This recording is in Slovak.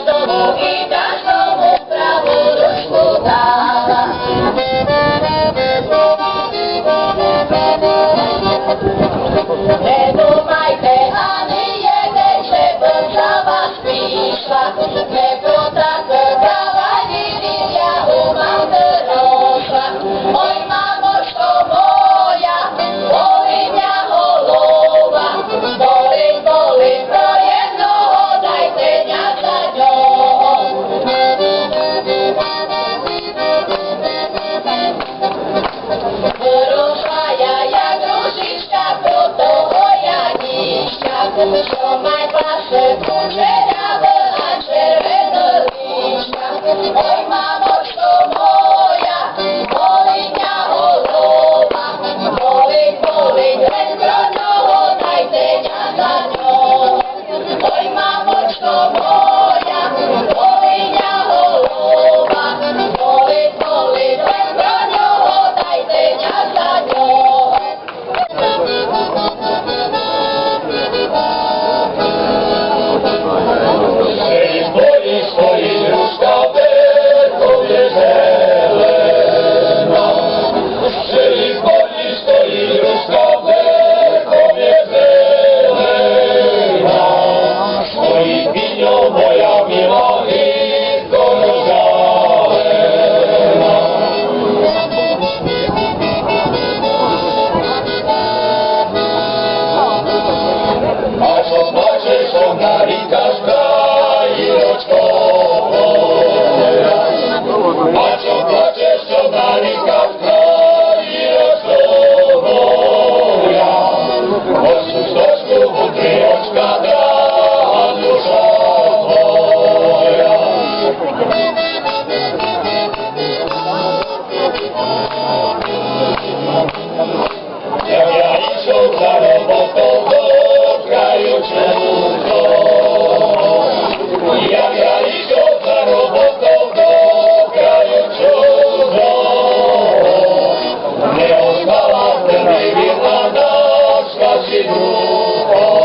domov i každému pravú ručku dala. Nedúmajte ani jeden, že som za vás prišla, nebo tak kavalíri ťahu mám dorosla. Oj, mamočko moja, boli mňa holova, boli, pro jednoho, dajte mňa za ňoho. Vyrúšla ja jak ružička pro toho Janička, čo maj plase kučerave a červené líčka. Oj, mamočko moja, boli mňa holova, boli, len pro ňoho, dajte mňa za ňoho. Oj, mamočko moja, boli mňa holova, boli, len pro ňoho, dajte mňa za ňoho. Stojí ruška verchovne zelená. Stojí ruška verchovne zelená. Stojí piňo moja milá hýbko rozžalená. A čo plačeš, čo naríkaš, krajíročko moja? A čo plačeš, čo naríkaš, krajíročko moja? Očku stočku, vnútri očka, drahá dušo moja. Jak ja išiel za robotou do kraju čudov, jak ja išiel za robotou do kraju čudov, neostala zemi vidna náška si druhou.